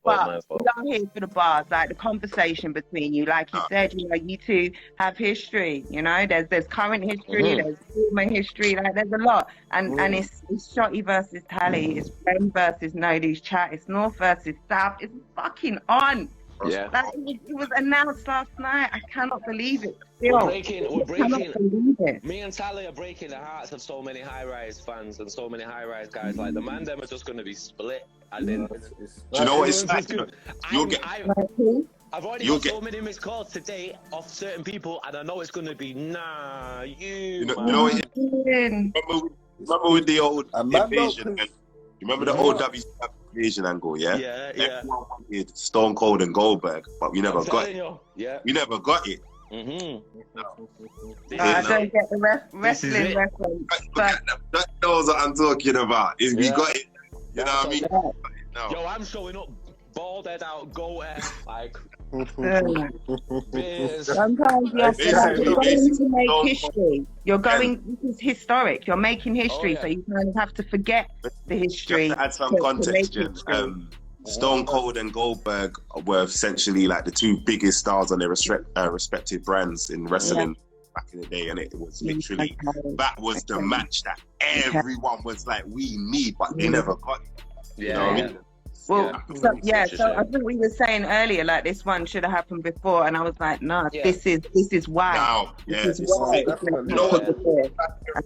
but we are here for the bars, like the conversation between you. Like you said, you know, you two have history. You know, there's current history, there's former history. Like there's a lot, and it's Shotty versus Tali, it's Friend versus Nody's Chat, it's North versus South. It's fucking on. Yeah, like it was announced last night. I cannot believe it. We're breaking. Me and Tali are breaking the hearts of so many high-rise fans and so many high-rise guys. Like the man, them are just going to be split. And then, do you know what it's like? I've already got so many missed calls today off certain people, and I know it's going to be you know remember with the old invasion? You remember the old WCW invasion angle? Yeah. Everyone wanted Stone Cold and Goldberg, but we never got it. We never got it. I don't get the wrestling reference. That knows what I'm talking about. We got it. You know what I mean? No. Yo, I'm showing up bald head out, goat hair, like. Sometimes you're going to make history. You're going. This is historic. You're making history, so you kind of have to forget the history. Just to add some context, Stone Cold and Goldberg were essentially like the two biggest stars on their respective brands in wrestling back in the day, and it was literally that was the match that everyone was like, we need, but they never got it. You know what I mean? Well, so I think we were saying earlier, like this one should have happened before, and I was like, no, this is why. Now, this is why.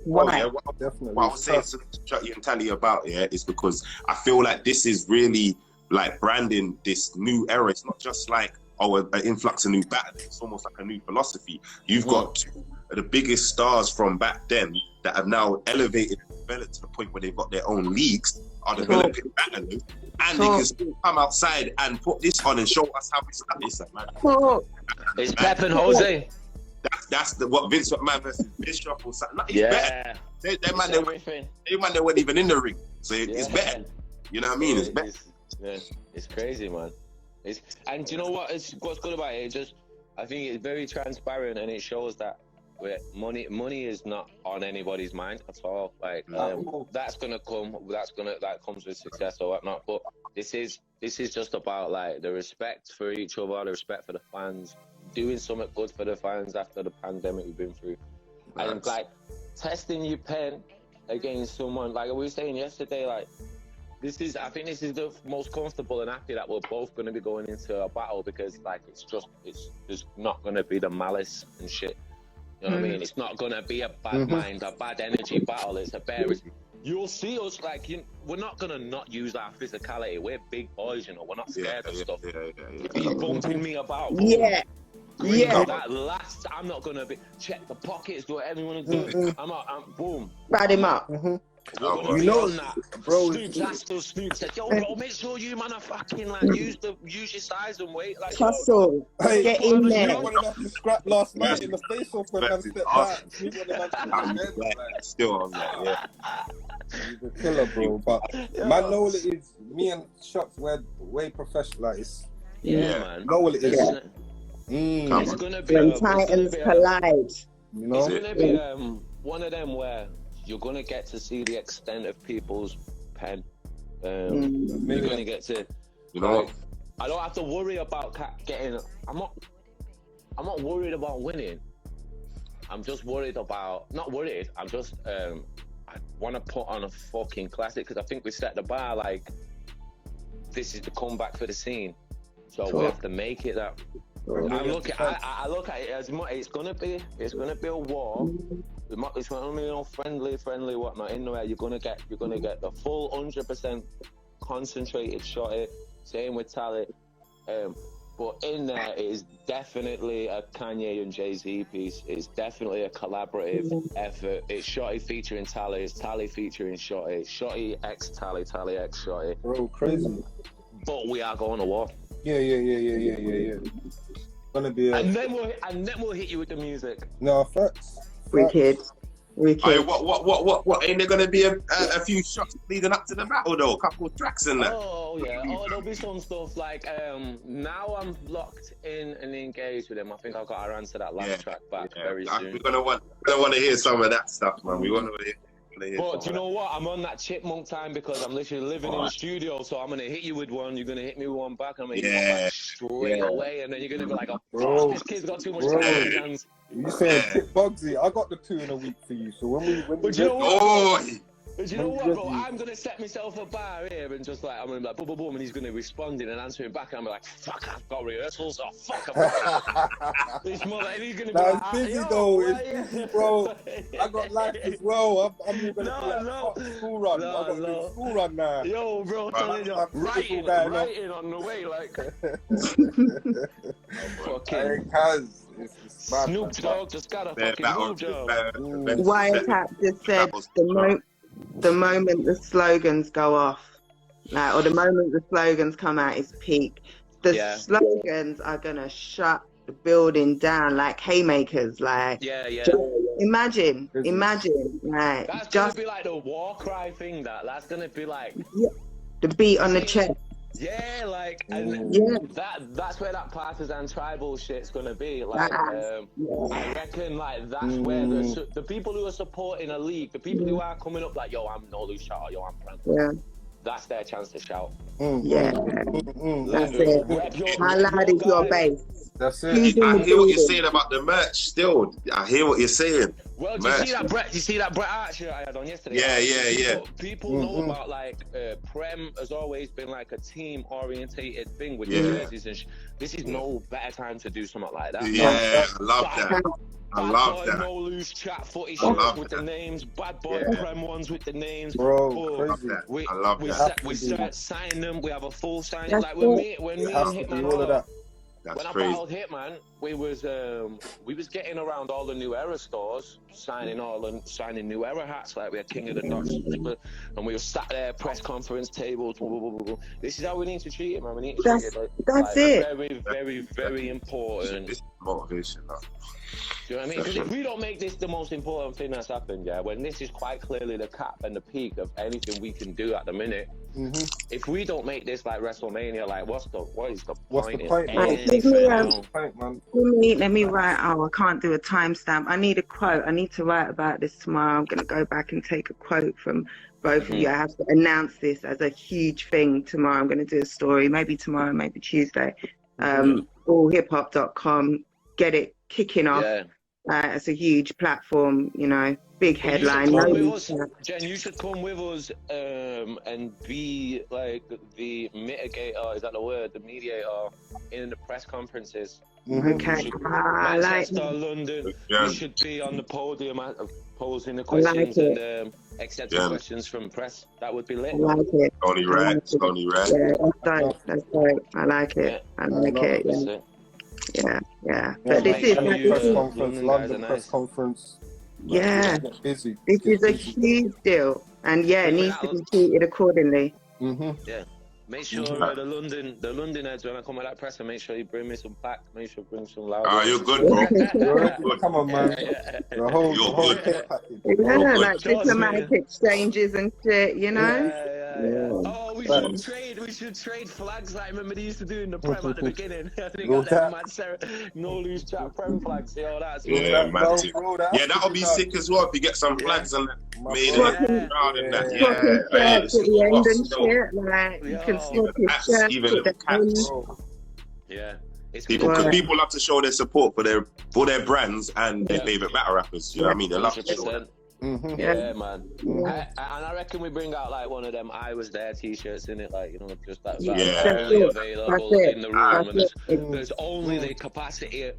What I was saying to Shotty and Tali about is because I feel like this is really like branding this new era. It's not just like an influx of new battles. It's almost like a new philosophy. You've got two of the biggest stars from back then that have now elevated and developed to the point where they've got their own leagues, are developing battles, and they can still come outside and put this on and show us how it's done. It's Pep and Jose. That's what Vince McMahon versus Bishop or something. It's better. They weren't even in the ring, so it's better. You know what I mean? It's better. It's crazy, man. And you know what's good about it? I think it's very transparent, and it shows that money is not on anybody's mind at all. Like that's gonna come. That comes with success or whatnot. But this is just about like the respect for each other, the respect for the fans, doing something good for the fans after the pandemic we've been through, and like testing your pen against someone. Like we were saying yesterday, like. I think this is the most comfortable and happy that we're both going to be going into a battle, because like there's not going to be the malice and shit. You know what I mean? It's not going to be a bad mind, a bad energy battle. It's a bear. You'll see us like we're not going to not use our physicality. We're big boys, you know. We're not scared of stuff. If he's bumping me about, that last, I'm not going to be check the pockets, do whatever you want to do. I'm boom. Ride him up. You know, bro. Snoop said, "Yo, bro, make sure you man are fucking like use your size and weight, like hustle, get in there." I wanted to scrap last night in the face off when I stepped back. Still on that, He's a killer, bro. But man, know what it is. Me and Shots were way professional. Like, man. Know what it is. It's gonna be when titans collide. You know, it's gonna be one of them where you're gonna get to see the extent of people's pen. You're gonna get to, you know. Like, I don't have to worry about getting. I'm not worried about winning. I'm just worried about not worried. I'm just I want to put on a fucking classic, because I think we set the bar like this is the comeback for the scene. So we have to make it that. I look at it as it's gonna be a war. It's gonna be friendly whatnot. In there, you're gonna get the full 100% concentrated shot. Same with Tali, but in there it is definitely a Kanye and Jay-Z piece. It's definitely a collaborative effort. It's Shotty featuring Tali. It's Tali featuring Shotty. Shotty x Tali. Tali x Shotty. Bro, crazy. But we are going to war. Yeah. Gonna be and then we'll hit you with the music. No, facts. Wicked. What? Ain't there gonna be a few shots leading up to the battle though? A couple of tracks in there. Oh yeah. There'll be some stuff like now I'm locked in and engaged with him. I think I've got to answer that last track back very soon. We're gonna want to hear some of that stuff, man. We want to hear. But do you know what? I'm on that chipmunk time because I'm literally living in the studio, so I'm gonna hit you with one. You're gonna hit me with one back. I'm gonna hit you one back straight away, and then you're gonna be like, "Oh, fuck, this kid's got too much time on his hands." You saying Tip Bugsy? I got the 2 in a week for you. So when we But you know what? But you know what, bro? I'm gonna set myself a bar here and just like I'm gonna be like boom, boom, boom, and he's gonna respond and answering back, and I'm like, "Fuck, I've got rehearsals." Oh fuck, this mother, and he's gonna be like, it's busy though. It's busy, bro. I got life as well. I'm gonna be like, school run. I got to do school run now. Yo, bro, telling you, writing on the way, like. Fucking Snoop Dogg just got a fucking move job. Wiretap just said the moment the slogans go off, like, or the moment the slogans come out, is peak. The slogans are gonna shut the building down like haymakers. Like, imagine, like, that's gonna be like the war cry thing. That's gonna be like the beat on the chest. Yeah, like, and that's where that partisan tribal shit's gonna be. Like, I reckon, like, that's where the people who are supporting a league, the people who are coming up like, yo, I'm no loose shot, or yo, I'm Prem. That's their chance to shout. That's it. How loud is your bass? That's it. I hear what you're saying about the merch still. I hear what you're saying. Well, do you see that Bret Hart shirt I had on yesterday? Yeah. People know about, like, Prem has always been like a team orientated thing with jerseys, and this is no better time to do something like that. Yeah, I love that. I love that. No loose chat footy shirts with the names, bad boy Prem ones with the names. Bro, I love that. We start signing them. We have a full signing. Like when me and Hitman. When I battled Hitman, we was getting around all the New Era stores, signing New Era hats, like we had King of the Dots, and we were sat there, press conference tables. This is how we need to treat it, man. We need to treat it like very, very, very important. This is motivation, man. Do you know what I mean? Because if we don't make this the most important thing that's happened, when this is quite clearly the cap and the peak of anything we can do at the minute, if we don't make this like WrestleMania, like what is the point? Let me write. Oh, I can't do a timestamp. I need a quote. I need to write about this tomorrow. I'm going to go back and take a quote from both of you. I have to announce this as a huge thing tomorrow. I'm going to do a story, maybe tomorrow, maybe Tuesday. allhiphop.com. Get it kicking off. It's a huge platform, you know, big headline. Jen, you should come with us and be like the mitigator, is that the word? The mediator in the press conferences. Okay. Manchester, London. You should be on the podium posing the questions and accepting questions from press. That would be lit. I like it. Only right. Yeah, that's right. I like it. Yeah. But this is London press conference. Busy. This is a huge deal, and it needs to be treated accordingly. Make sure the London heads, when I come at that press, make sure you bring me some pack. Make sure you bring some loud. You're good, bro. You're good. Come on, man. You're good. Like diplomatic exchanges and shit, you know. Oh, we should trade flags like I remember they used to do in the Prem at the beginning. I think no loose chat Prem flags. That's that would be sick as well if you get some flags and made it proud and that. Like you can swap your shirt even the cats. People love to show their support for their brands and their favorite battle rappers. You know what I mean? They love to show that. Yeah, man. And I reckon we bring out like one of them "I was there" t-shirts in it, like, you know, just that only available in the room. And there's only the capacity.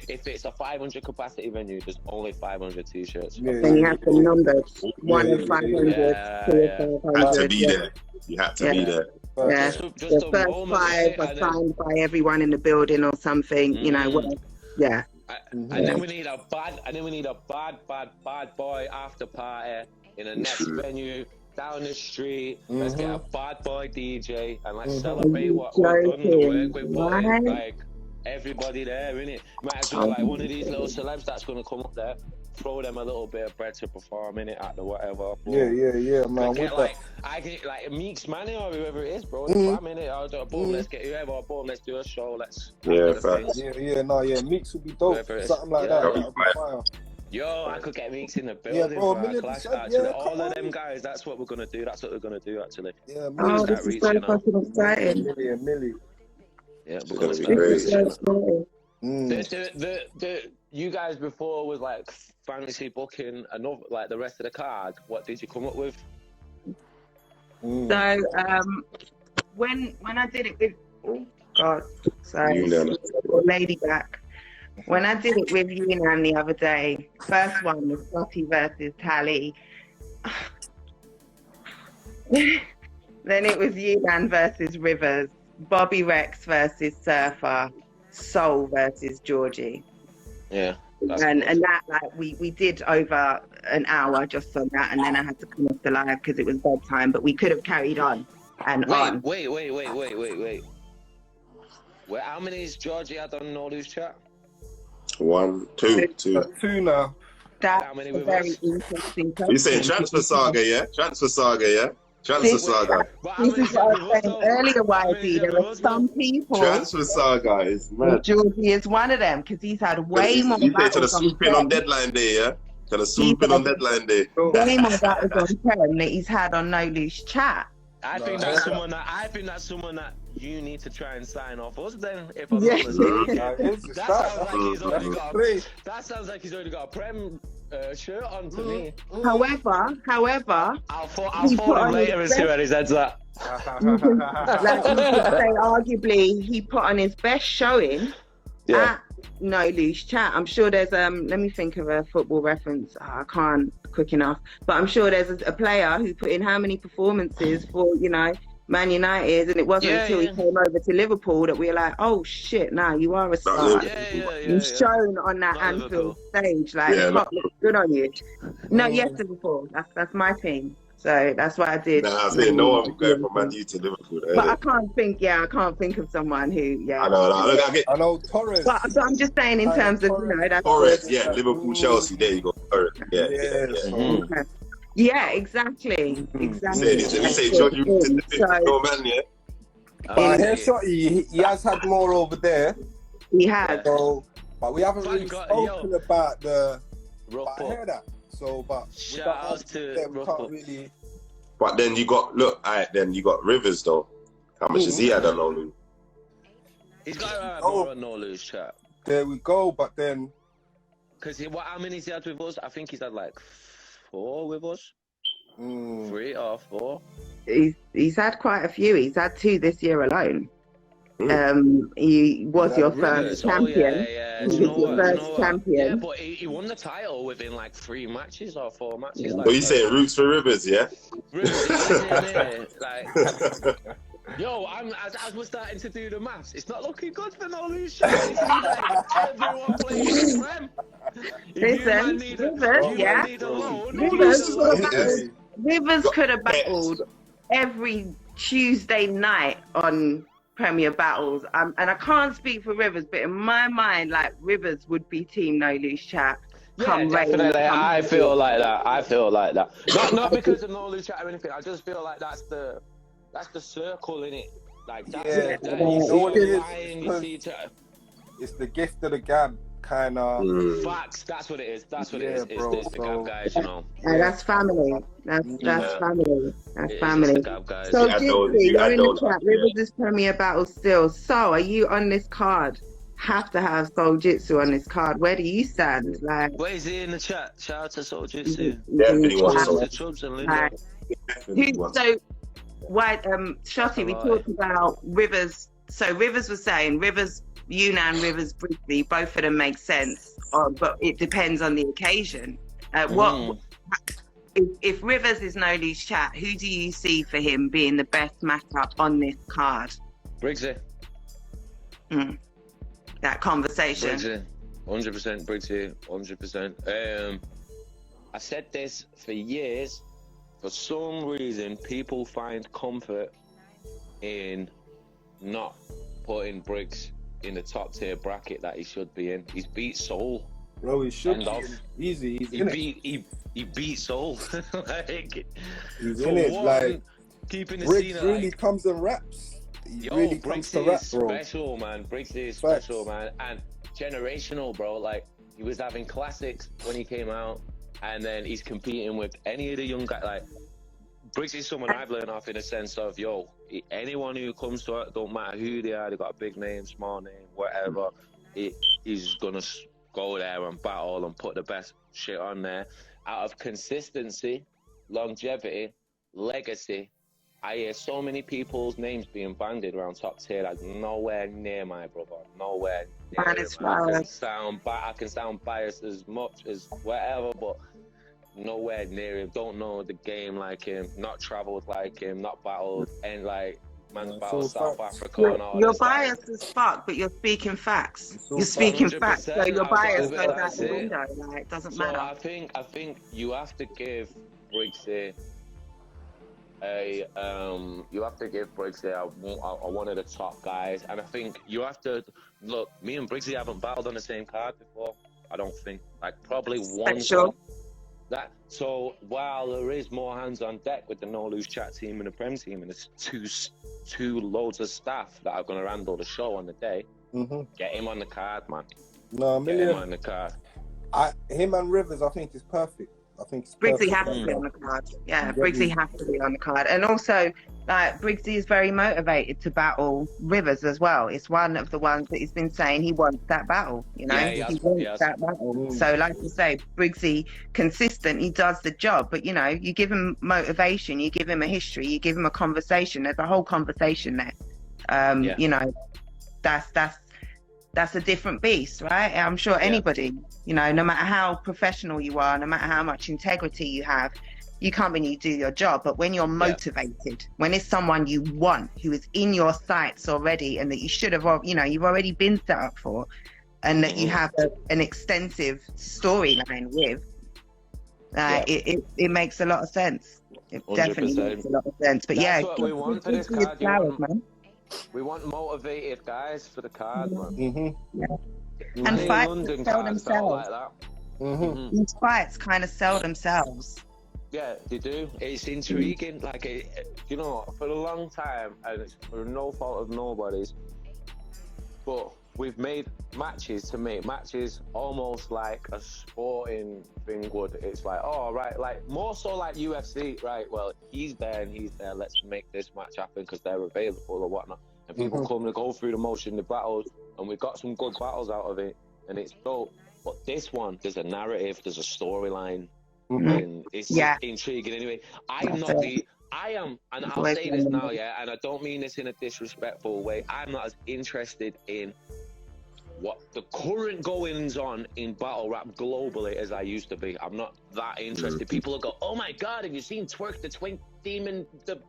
If it's a 500 capacity venue, there's only 500 t-shirts. And you have the numbers 1 in 500. You have to be there. You have to be there. The first 5 are signed by everyone in the building or something. You know. And then we need a bad boy after party in the next venue down the street. Let's get a bad boy DJ and let's celebrate what we've done, the work we've put in. Like, everybody there, innit? Might as well like one of these little celebs that's gonna come up there, throw them a little bit of bread to perform in it at the whatever. Man. I get like Meeks Manny or whoever it is, bro. I'll do a boom, let's get whoever, boom, let's do a show, let's Meeks would be dope. Something like that. Yo, I could get Meeks in the building bro, for our clash. 100%, Actually, yeah, all come of on. them guys, that's what we're gonna do. That's what we're gonna do. Actually, Yeah, Oh, start this is so reaching out. fucking exciting. Millie. Yeah, It's we're gonna gonna be start This is crazy. so exciting. The you guys before was like fantasy booking another like the rest of the card. What did you come up with? So when I did it with sorry, Yunan. lady back. When I did it with Yunan the other day, first one was Shotty versus Tali. Then it was Yunan versus Rivers, Bobby Rex versus Surfer, Soul versus Georgie. Yeah. And that like we did over an hour just on that, and then I had to come off the live because it was bedtime. But we could have carried on and on. Wait. Well, how many is Georgie had on No Lose Chat? 1, 2, 2. 2 now. That's How many a with very us? interesting question. You saying transfer saga, yeah? Transfer saga. This is what I was saying earlier, YB. There are some people. Transfer saga is mad. Georgie is one of them because he's had way more You say to the battles on swoop in on Prem. deadline day, yeah? To the swoop in on deadline day. Way more battles on Prem that he's had on No Loose Chat. I think that's someone that you need to try and sign off us then. If I'm not mistaken. That sounds like he's already got a Prem shirt on to me. However, I'll phone him later and see where his head's at. you could say arguably he put on his best showing at No Loose Chat. I'm sure there's let me think of a football reference. I can't quick enough, but I'm sure there's a player who put in how many performances for Man United, and it wasn't until he came over to Liverpool that we were like, oh shit, nah, you are a star. You've shown on that Anfield stage, like Klopp looks good on you. No, yes, Liverpool. That's my team. So that's what I did. Nah, I say no one going from Man U to Liverpool. But I can't think of someone who, I know. I know Torres. But I'm just saying in terms of, that's Torres, Liverpool, Chelsea. There you go. Torres. Yeah, exactly. We say Georgie is the 50-year-old man, yeah? But here's Shotty, he has had more over there. He has. So, but we haven't really spoken about the. But I hear that. So, but shout out to we can't really. But then you got then you got Rivers though. How much has he had on No Lose? He's got more on No Lose Chat. There we go. But then, because how many has he had with us? I think he's had like 4 with us. 3 or 4. He's had quite a few. He's had 2 this year alone. He was your first champion. He was your first champion. Yeah, but he won the title within like 3 matches or 4 matches. What you saying? Roots for Rivers, yeah? Yo, as we're starting to do the maths, it's not looking good for No Lose Chat. It seems like everyone playing Prem. Rivers could have battled every Tuesday night on Premier Battles, and I can't speak for Rivers, but in my mind, like Rivers would be Team No Lose Chat. Definitely. I feel like that. Not because of No Lose Chat or anything. I just feel like that's the circle in it. Like that's it's the gift of the gab kind of. Facts. That's what it is. That's what it is. It's the gab guys, that's family. That's family. That's family. The gab guys. So Gypsy, you're in the chat. Rivers is Premier Battle still. So are you on this card? Have to have Soul Jitsu on this card. Where do you stand? Like, where is he in the chat? Shout out to Soul Jitsu. Definitely want Soul. So why Shotty, we talked about Rivers. So Rivers was saying Yunan, Rivers, Brixley, both of them make sense, but it depends on the occasion. If Rivers is No Lose Chat, who do you see for him being the best matchup on this card? Brixley. That conversation. Brixley. 100% Brixley. 100%. I said this for years. For some reason, people find comfort in not putting Briggs in the top tier bracket that he should be in. He's beat Soul. Bro, he should be easy. He beat Soul. Like, he's in it. Like, keeping the Briggs scene really like, comes and raps. He really comes to rap, bro. Special, man. Briggs is special, man. And generational, bro. Like, He was having classics when he came out, and then he's competing with any of the young guys. Like, Briggs is someone I've learned off in a sense of, anyone who comes to it, don't matter who they are, they got a big name, small name, whatever, he's gonna go there and battle and put the best shit on there. Out of consistency, longevity, legacy, I hear so many people's names being bandied around top tier that's nowhere near my brother. Nowhere near him. I can sound biased as much as whatever, but nowhere near him. Don't know the game like him. Not traveled like him. Not battled. And like, man's battled South Africa and all You're this biased as fuck, but you're speaking facts. You're speaking facts, so your bias goes out the window. Like, it doesn't matter. I think you have to give Briggsy one of the top guys, and I think you have to look. Me and Briggsy haven't battled on the same card before. I don't think, like, probably one. So while there is more hands on deck with the No Lose Chat team and the Prem team, and there's two loads of staff that are going to handle the show on the day, get him on the card, man. No, get him on the card. Him and Rivers, I think, is perfect. I think Briggsy has to be on the card. Yeah, Briggsy has to be on the card. And also, like, Briggsy is very motivated to battle Rivers as well. It's one of the ones that he's been saying he wants that battle, he wants that battle. So, like you say, Briggsy, consistent, he does the job. But, you give him motivation, you give him a history, you give him a conversation. There's a whole conversation there. That's a different beast, right? I'm sure anybody, no matter how professional you are, no matter how much integrity you have, you can't really do your job. But when you're motivated, when it's someone you want, who is in your sights already, and that you should have, you've already been set up for, and that you have an extensive storyline with, it makes a lot of sense. It 100%. Definitely makes a lot of sense. But that's what we want for this card, man. We want motivated guys for the card, man. And fights sell themselves. Like These fights kind of sell themselves. Yeah, they do. It's intriguing. Like, for a long time, and it's for no fault of nobody's, but we've made matches to make matches almost like a sporting thing would. It's like, like, more so like UFC, right? Well, he's there and he's there. Let's make this match happen because they're available or whatnot. And people come to go through the motion, the battles, and we've got some good battles out of it, and it's dope. But this one, there's a narrative, there's a storyline, and it's intriguing. Anyway, I am, and I'll say this now, and I don't mean this in a disrespectful way, I'm not as interested in what the current goings on in battle rap globally as I used to be. I'm not that interested. People will go, "Oh my God, have you seen Twerk the Twink Demon, the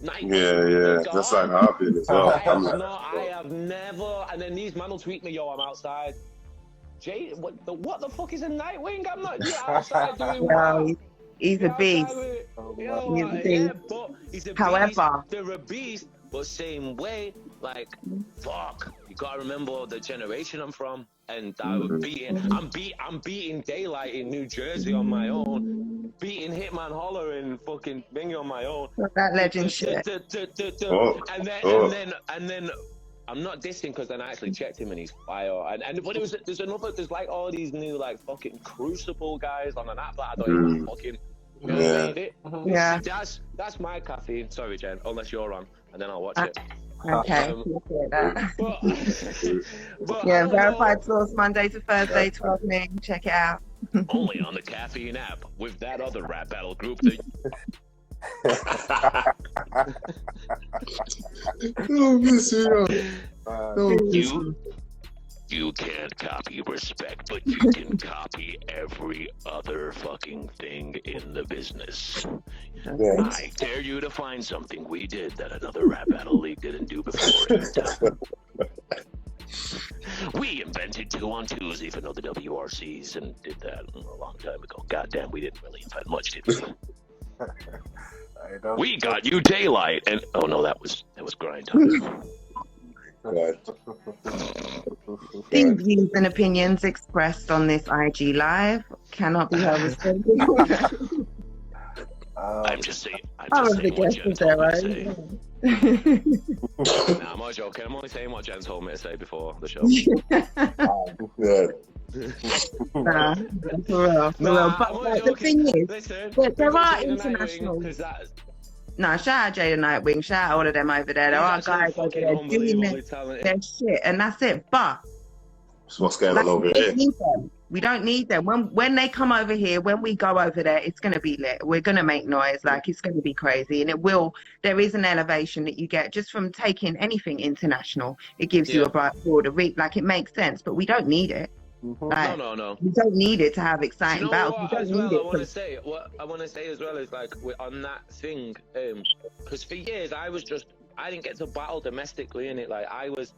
night?" Yeah. That's like how I've been as well. I have never. And then these man will tweet me, "Yo, I'm outside." Jay, what the fuck is a Nightwing? I'm not outside doing what? He's a beast. But he's a beast. However, they're a beast, but same way, like, fuck. You gotta remember the generation I'm from, and I'm beating Daylight in New Jersey on my own, beating Hitman Holler in fucking Bingy on my own. That legend shit. And then I'm not dissing because then I actually checked him and he's fire. But there's like all these new like fucking Crucible guys on an app that I don't even fucking understand it. Yeah. That's my caffeine. Sorry, Jen, unless you're on, and then I'll watch it. Okay. Verified Source Monday to Thursday, 12 noon. Check it out. Only on the Caffeine app with that other rap battle group. You can't copy respect, but you can copy every other fucking thing in the business. I dare you to find something we did that another rap battle league didn't do before. We invented 2-on-2s, even though the WRCs and did that a long time ago. Goddamn, we didn't really invent much, did we? We got you Daylight, and oh no, that was grind time. The views and opinions expressed on this IG live cannot be held responsible. I'm just saying what Jen told me to say. Nah, I'm not joking. I'm only saying what Jen told me to say before the show. Nah, for real, for real. But like, the thing is, Listen, there are Nightwing, internationals. 'cause that's No, shout out Jada Nightwing, shout out all of them over there. There are guys over there doing their shit, and that's it. But So what's going on like, over we here? don't need them. We don't need them. When they come over here, when we go over there, it's gonna be lit. We're gonna make noise, like it's gonna be crazy, and it will. There is an elevation that you get just from taking anything international. It gives you a broader reach. Like it makes sense, but we don't need it. Like, no. We don't need it to have exciting You know battles. what, as well, what I want to say as well is like on that thing, because for years I didn't get to battle domestically in it. Like I was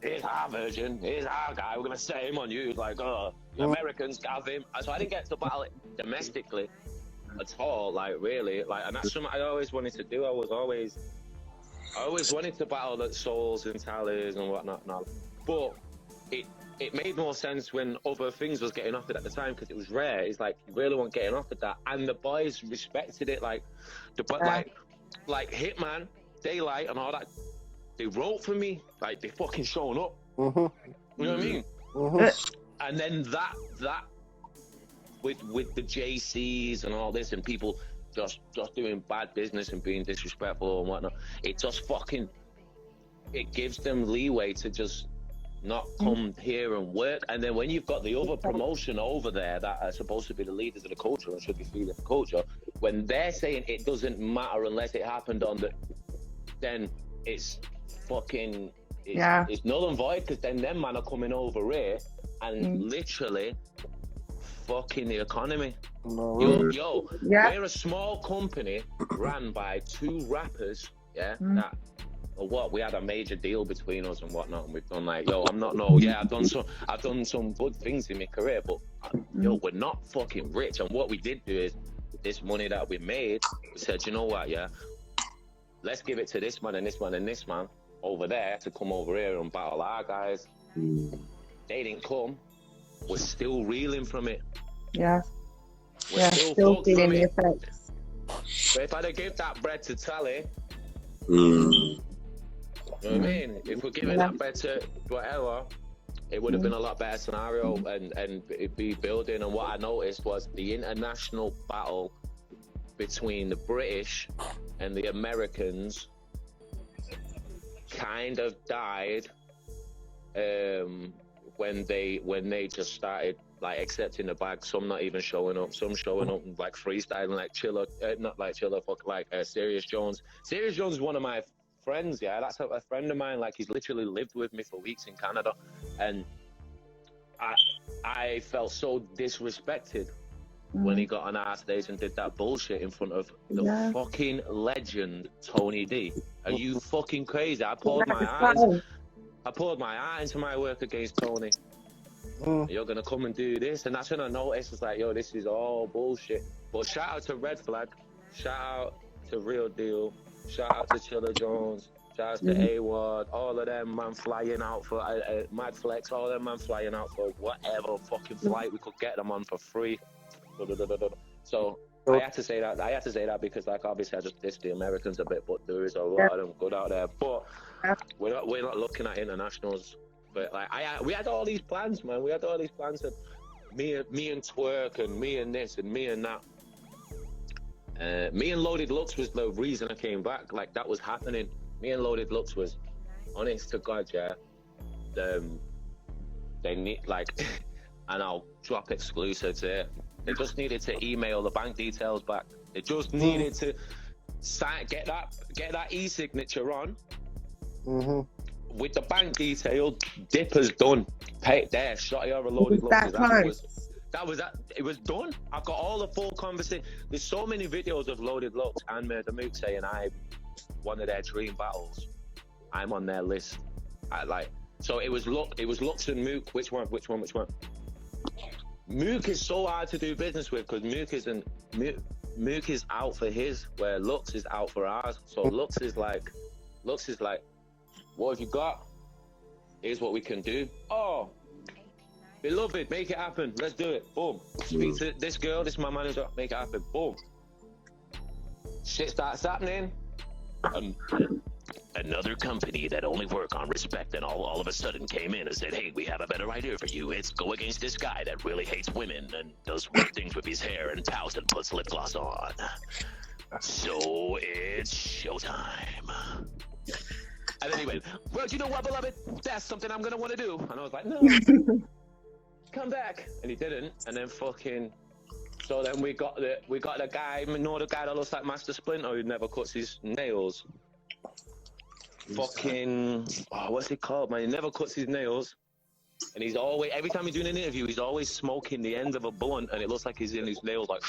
here's our version, here's our guy, we're gonna set him on you. Like, the Americans have him. So I didn't get to battle it domestically at all. Like really, like, and that's something I always wanted to do. I always wanted to battle the Souls and Tallies and whatnot. But it made more sense when other things was getting offered at the time because it was rare. It's like you really weren't getting offered that, and the boys respected it. Like like Hitman, Daylight, and all that. They wrote for me, like they fucking showing up. You know what I mean? And then that with the JCs and all this, and people just doing bad business and being disrespectful and whatnot. It just fucking gives them leeway to just not come here and work. And then when you've got the other promotion over there that are supposed to be the leaders of the culture and should be feeding the culture, when they're saying it doesn't matter unless it happened on then it's fucking it's null and void, because then them man are coming over here and literally fucking the economy. We're a small company ran by 2 rappers, that we had a major deal between us and whatnot, and we've done like, I've done some good things in my career, but we're not fucking rich. And what we did do is this money that we made, we said, you know what, let's give it to this man and this man and this man over there to come over here and battle our guys. They didn't come. We're still reeling from it. We're still feeling the it. effects. But if I'd have given that bread to Tali, you know what I mean? If we're giving that bread to whatever, it would have been a lot better scenario, and it'd be building. And what I noticed was the international battle between the British and the Americans kind of died when they just started like accepting the bag. Some not even showing up, some showing up and like freestyling, like Chiller, not like Chiller, like Serious Jones. Serious Jones is one of my friends, that's a friend of mine. Like he's literally lived with me for weeks in Canada, and I felt so disrespected when he got on our stage and did that bullshit in front of the fucking legend Tony D. Are you fucking crazy? I poured my eye into my work against Tony. You're gonna come and do this, and that's when I noticed, it's like, this is all bullshit. But shout out to Red Flag, shout out to Real Deal, shout out to Chiller Jones, shout out to A-Ward, all of them man flying out for Mad Flex, all of them man flying out for whatever fucking flight we could get them on for free. So I had to say that because, like, obviously I just dissed the Americans a bit, but there is a lot of them good out there. But we're not looking at internationals. But like we had all these plans, man. We had all these plans, and me and Twerk and me and this and me and that. Me and Loaded Lux was the reason I came back. Like that was happening. Me and Loaded Lux was, honest to God, they need like, and I'll drop exclusives here. They just needed to email the bank details back. They just needed to get that e-signature on. With the bank detail, Dipper's done. Pay there, Shotty Horroh, Loaded Lux. It was done. I've got all the full conversation. There's so many videos of Loaded Lux and Murder Mook saying I'm one of their dream battles. I'm on their list. So it was Lux and Mook. Which one? Mook is so hard to do business with because Mook is out for his, where Lux is out for ours. So Lux is like, what have you got? Here's what we can do. Oh, beloved, make it happen. Let's do it. Boom. Speak to this girl. This is my manager. Make it happen. Boom. Shit starts happening. another company that only work on respect and all of a sudden came in and said, hey, we have a better idea for you. It's go against this guy that really hates women and does weird things with his hair and pouts and puts lip gloss on. So it's showtime. And then he went, well, you know what, beloved? That's something I'm going to want to do. And I was like, no, come back. And he didn't. And then fucking... So then we got the guy, the guy that looks like Master Splinter who never cuts his nails. Fucking, what's he called, man? He never cuts his nails. And he's always, every time he's doing an interview, he's always smoking the end of a blunt and it looks like he's in his nails like,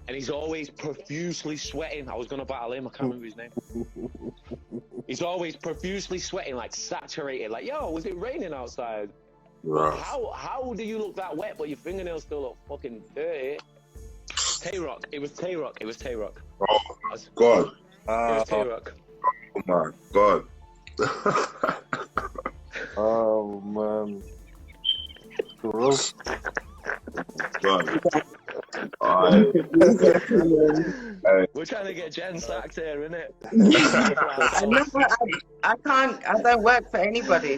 and he's always profusely sweating. I was going to battle him, I can't remember his name. He's always profusely sweating, like saturated, like, yo, was it raining outside? Right. How do you look that wet but your fingernails still look fucking dirty? Tay-Rock, it was Tay-Rock. Oh, God. It was Tay-Rock. Oh, my God. Oh, man. Gross. God. We're trying to get Jen sacked here, innit? I can't. I don't work for anybody.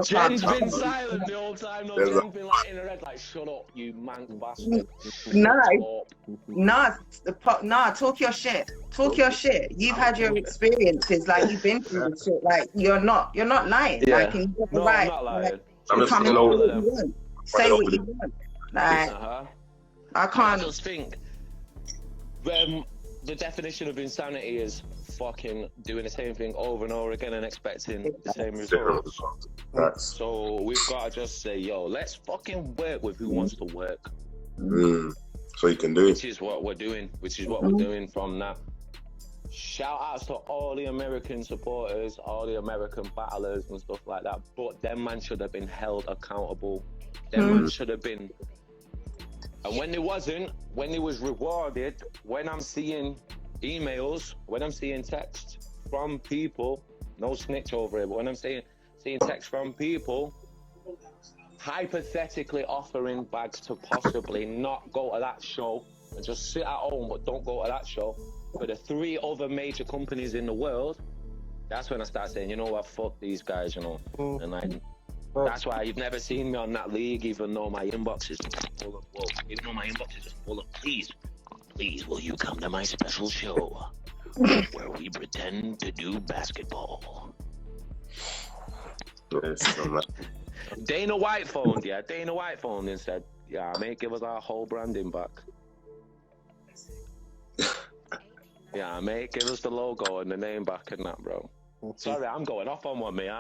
Jen's been silent the whole time. No, Jen's been like in her head, like, shut up, you mank bastard. Nah, talk your shit. Talk your shit. You've had your experiences, like you've been through the shit. Like you're not lying. Yeah. Like, and you're right. I'm not lying. Like, I'm just come and gonna say what you want. Say what you want. Like I can't. I just think the definition of insanity is fucking doing the same thing over and over again and expecting the same results. So we've got to just say, yo, let's fucking work with who wants to work. So you can do it. Which is what we're doing. We're doing from that. Shout outs to all the American supporters, all the American battlers and stuff like that. But them man should have been held accountable. Them man should have been. And when it wasn't, when it was rewarded, when I'm seeing emails, when I'm seeing texts from people, no snitch over it, but when I'm seeing texts from people hypothetically offering bags to possibly not go to that show and just sit at home but don't go to that show for the 3 other major companies in the world, that's when I start saying, you know what, fuck these guys, you know. And that's why you've never seen me on that league, even though my inbox is full of, please, will you come to my special show where we pretend to do basketball? Dana White phoned and said, yeah, mate, give us our whole branding back. Yeah, mate, give us the logo and the name back and that, bro. Sorry, I'm going off on one, mate.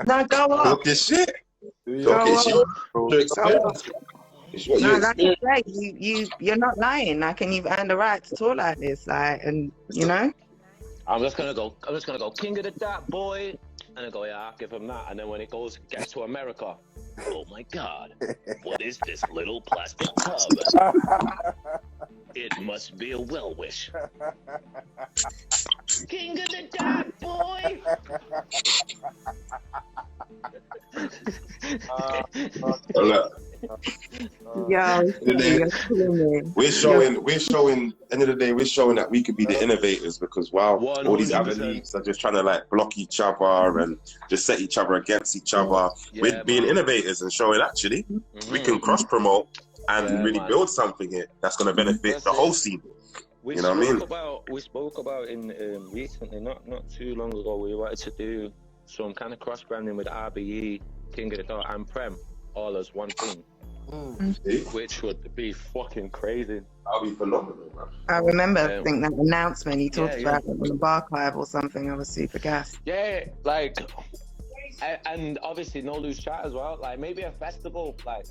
No, go on. Talk your shit. No, that's great. You're not lying. Like, and you've earned the right to talk like this, like, and you know. I'm just gonna go king of the dap, boy, and I go, yeah, I'll give him that. And then when it gets to America, oh my God, what is this little plastic tub? It must be a well-wish. King of the dap, boy. Yeah, we're showing. End of the day, we're showing that we could be the innovators because all these other leagues are just trying to like block each other and just set each other against each other. We're being innovators and showing actually we can cross promote and really build something here that's going to benefit the whole scene. You know what I mean? We spoke about in recently, not too long ago. We wanted to do some kind of cross branding with RBE, King of the Dot, and Prem, all as one thing, which would be fucking crazy. That'll be phenomenal, man. I remember, I think that announcement he talked about it on the Barclive or something. I was super gassed. Yeah, like, and obviously no loose chat as well. Like maybe a festival, like.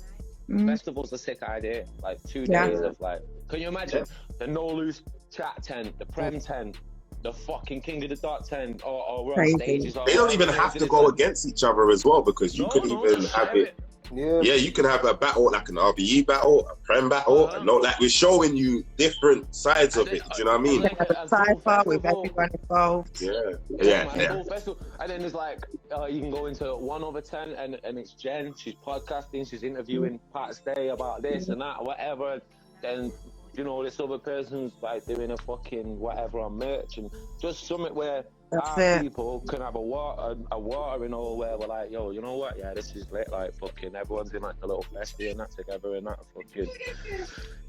Festival's a sick idea, like 2 days of like, can you imagine the no loose chat tent, the Prem tent, the fucking King of the Dot tent, or we're on stages. They don't even have to go against each other as well because you could even have it. Yeah, you can have a battle like an RBE battle, a Prem battle, and like we're showing you different sides of it. Do you know what I mean? Cypher with everyone involved. Yeah. And then there's like you can go into one other tent and it's Jen. She's podcasting, she's interviewing Pat Stay about this and that, whatever. Then you know this other person's like doing a fucking whatever on merch and just something where That's our it. people can have a watering hole where we're like, yo, you know what? Yeah, this is lit. Like, fucking, everyone's in like a little festy and that together and that fucking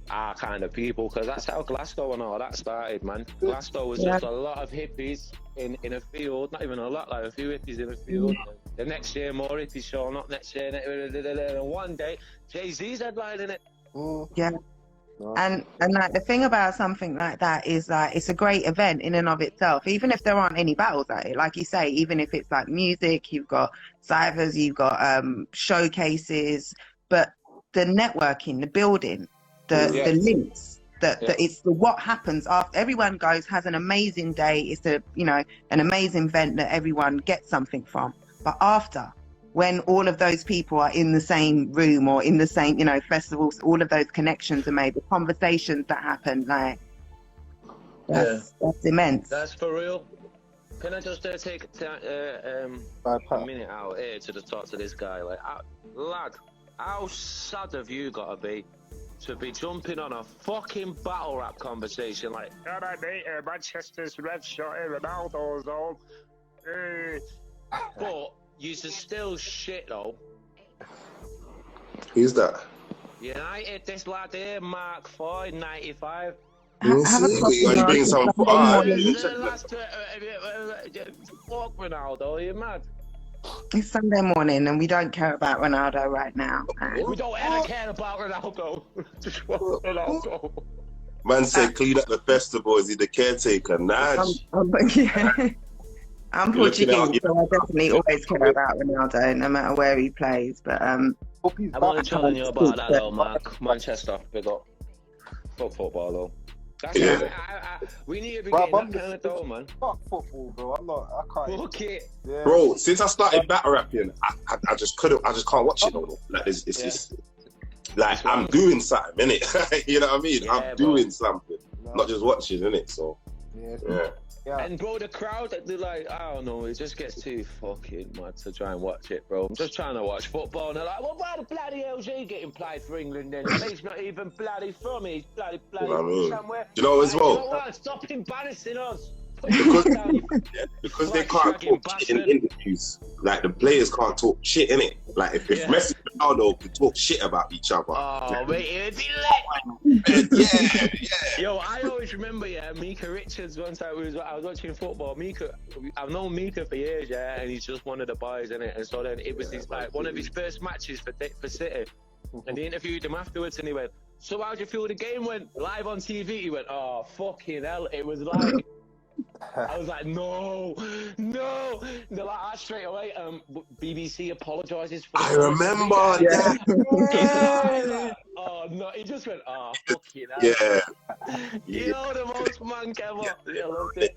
our kind of people. Because that's how Glasgow and all that started, man. Glasgow was just a lot of hippies in a field, not even a lot, like a few hippies in a field. The next year, more hippies showing up. Next year, and one day, Jay-Z's headlining it. Yeah. And like the thing about something like that is like it's a great event in and of itself, even if there aren't any battles at it. Like you say, even if it's like music, you've got cyphers, you've got showcases, but the networking, the building, the links, it's the what happens after everyone goes, has an amazing day. It's an amazing event that everyone gets something from. But after, when all of those people are in the same room or in the same, festivals, all of those connections are made, the conversations that happen, like, that's immense. That's for real. Can I just take a minute out here to talk to this guy? Like, lad, how sad have you got to be jumping on a fucking battle rap conversation like, Manchester's red shot in Ronaldo's on. But you still shit though. Who's that? United, this lad here, Mark Floyd, 95. Have a You bring some. Fuck Ronaldo, you mad? It's Sunday morning and we don't care about Ronaldo right now. We don't ever care about Ronaldo. Just want Ronaldo. Man said clean up the festival. Is he the caretaker? Nudge. I'm Portuguese, so I definitely always care about Ronaldo, no matter where he plays. But I'm only telling you about that though, Mark. Manchester, big up. Fuck football though. That's we need to be getting that kind of dough, man. Fuck football, bro. I can't. Fuck it. Yeah. Bro, since I started battle rapping, I just can't watch it no more. Like it's just like I'm doing something, innit? You know what I mean? Yeah, I'm doing something, not just watching, innit? So yeah. And bro, the crowd, they're like, I don't know, it just gets too fucking mad to try and watch it, bro. I'm just trying to watch football, and they're like, well, why the bloody hell's he getting played for England then? He's not even bloody from it, he's bloody you know what I mean? somewhere. You know as well? You know what? Stop embarrassing us. Because they can't talk shit in interviews. Like the players can't talk shit in it. Like if Messi and Ronaldo could talk shit about each other. Oh, mate, it'd be lit. Yeah. Yo, I always remember, Mika Richards. Once I was watching football. Mika, I've known Mika for years, and he's just one of the boys, innit? And so then it was one of his first matches for City, and they interviewed him afterwards, and he went, "So how'd you feel the game went live on TV?" He went, "Oh fucking hell, it was like." I was like, no. They're like, straight away, BBC apologises for I remember, Oh, no, he just went, fucking hell. Yeah. You're the most monk ever. I loved it.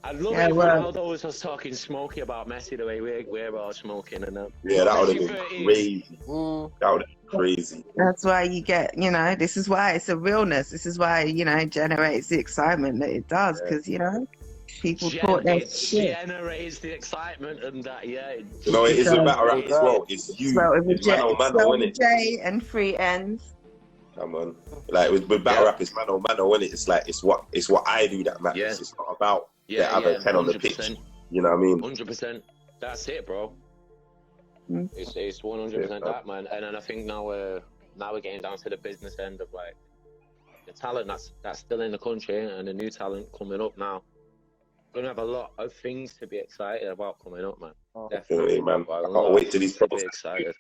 I love it when Ronaldo was just talking smoky about Messi the way we're all smoking and that. Yeah, that would have been crazy. That would have been crazy. That's why you get, this is why it's a realness. This is why, it generates the excitement that it does, because, people talk their shit. It generates the excitement and that, it is a battle rap as well. It's you. It's mano, innit? J and three ends. Come on. Like with battle rap, it's mano, innit? It's like, it's what I do that matters. Yeah. It's not about the other 10 on the pitch. You know what I mean? 100%. That's it, bro. It's 100% that, man. And then I think now we're getting down to the business end of like the talent that's still in the country and the new talent coming up now. We're gonna have a lot of things to be excited about coming up, man. Definitely, man. I can't wait till these be excited.